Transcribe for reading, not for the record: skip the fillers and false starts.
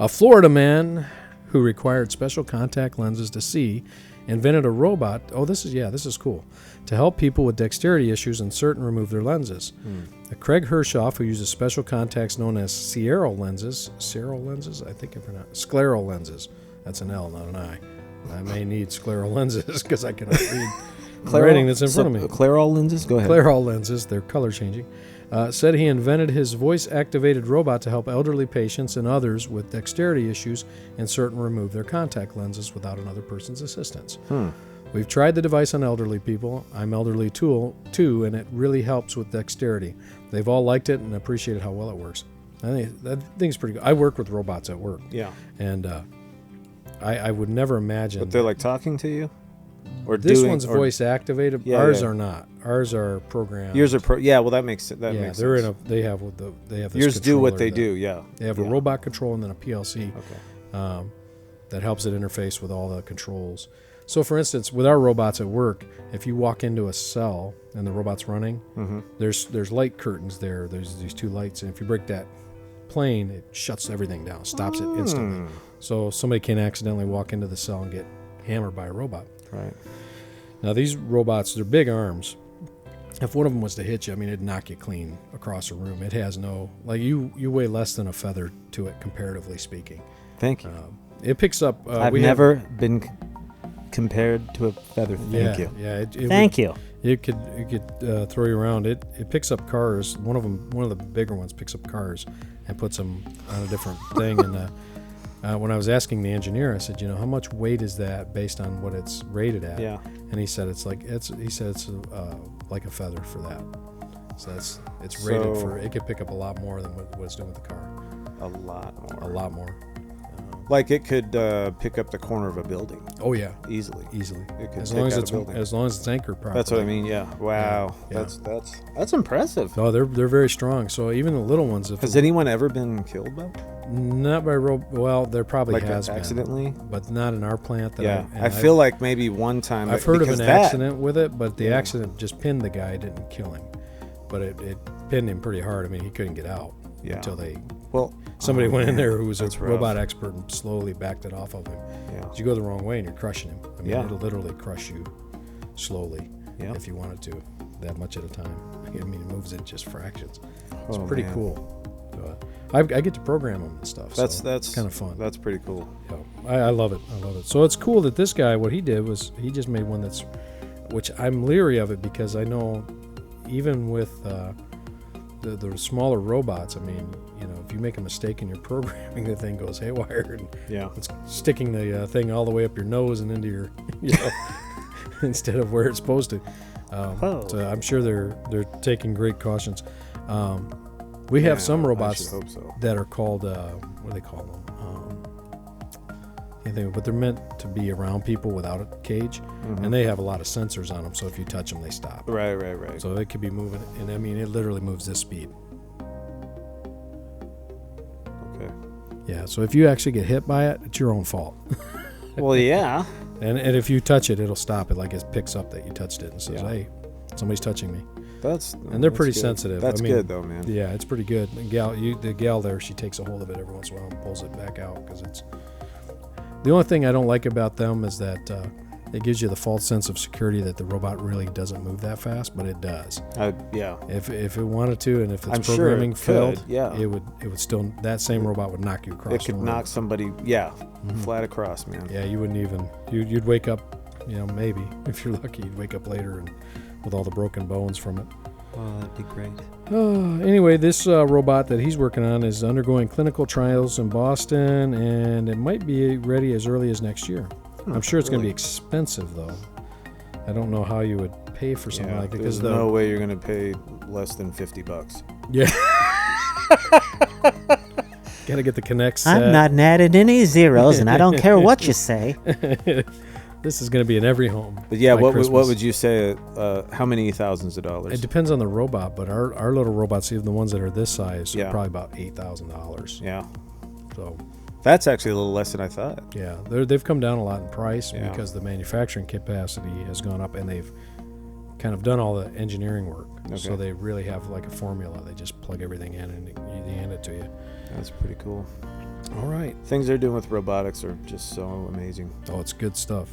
A Florida man who required special contact lenses to see invented a robot. Oh, this is cool. To help people with dexterity issues insert and remove their lenses. Craig Hershoff, who uses special contacts known as scleral lenses, I think I pronounced scleral lenses. That's an L, not an I. I may need scleral lenses because I cannot read the writing that's in front of me. Clairol lenses? Go ahead. Clairol lenses, they're color changing. Said he invented his voice-activated robot to help elderly patients and others with dexterity issues insert and remove their contact lenses without another person's assistance. We've tried the device on elderly people. I'm elderly too, and it really helps with dexterity. They've all liked it and appreciated how well it works. I think it's pretty good. I work with robots at work. Yeah. And I would never imagine. But they're like talking to you? Or this one's voice activated. Yeah, Ours are not. Ours are programmed. Yours are well, that makes sense. Makes they're sense. they have this yours do what they that, do. Yeah. They have a robot control and then a PLC. Okay. That helps it interface with all the controls. So, for instance, with our robots at work, if you walk into a cell and the robot's running, there's light curtains there. There's these two lights, and if you break that plane, it shuts everything down, stops it instantly. So somebody can accidentally walk into the cell and get hammered by a robot. Right. Now, these robots, they're big arms. If one of them was to hit you, I mean, it'd knock you clean across a room. It has no, like, you weigh less than a feather to it, comparatively speaking. Thank you. It picks up. I've never been compared to a feather. Thank you. Yeah. Thank you. It could throw you around. It picks up cars. One of the bigger ones picks up cars and puts them on a different thing. And when I was asking the engineer, I said, how much weight is that based on what it's rated at? Yeah. And he said it's like it's like a feather for that. So it's rated for. It could pick up a lot more than what it's doing with the car. A lot more. Like it could pick up the corner of a building. Oh yeah, easily. It could as long as it's anchored properly. That's what I mean. Yeah. Wow. Yeah. That's impressive. Oh, they're very strong. So even the little ones. Has anyone ever been killed by? Not by Well, there probably has accidentally, been, but not in our plant. I feel like maybe one time. I've heard of an accident with it, but the accident just pinned the guy, didn't kill him, but it pinned him pretty hard. I mean, he couldn't get out until somebody went in there who was a robot expert and slowly backed it off of him. Yeah. You go the wrong way and you're crushing him. I mean, it'll literally crush you slowly if you wanted to, that much at a time. I mean, it moves in just fractions. It's pretty cool. I get to program them and stuff. That's kind of fun. That's pretty cool. Yeah, I love it. So it's cool that this guy, what he did was he just made one which I'm leery of it because I know even with the smaller robots, I mean, if you make a mistake in your programming, the thing goes haywire. And it's sticking the thing all the way up your nose and into your, instead of where it's supposed to. So I'm sure they're taking great cautions. We have some robots that are called, what do they call them? But they're meant to be around people without a cage, and they have a lot of sensors on them, so if you touch them, they stop. Right. So it could be moving, and I mean, it literally moves this speed. Okay. Yeah, so if you actually get hit by it, it's your own fault. Well, yeah. And if you touch it, it'll stop it, like it picks up that you touched it and says, hey, somebody's touching me. And they're pretty sensitive. That's good, though, man. Yeah, it's pretty good. The gal there, she takes a hold of it every once in a while and pulls it back out because it's. The only thing I don't like about them is that it gives you the false sense of security that the robot really doesn't move that fast, but it does. Yeah. If it wanted to, and if its programming failed, it would still, that same robot would knock you across. It could knock somebody, flat across, man. Yeah, you wouldn't even. You'd wake up, maybe if you're lucky, you'd wake up later and. With all the broken bones from it. Oh, that'd be great. Anyway, this robot that he's working on is undergoing clinical trials in Boston, and it might be ready as early as next year. I'm sure it's going to be expensive, though. I don't know how you would pay for something like that. There's no way you're going to pay less than $50. Yeah. Got to get the Connect set. I'm not adding any zeros, and I don't care what you say. This is going to be in every home. But yeah, what would you say? How many thousands of dollars? It depends on the robot, but our little robots, even the ones that are this size, are probably about $8,000. Yeah. So that's actually a little less than I thought. Yeah, they've come down a lot in price because the manufacturing capacity has gone up, and they've kind of done all the engineering work. Okay. So they really have like a formula. They just plug everything in and they hand it to you. That's pretty cool. All right. Things they're doing with robotics are just so amazing. Oh, it's good stuff.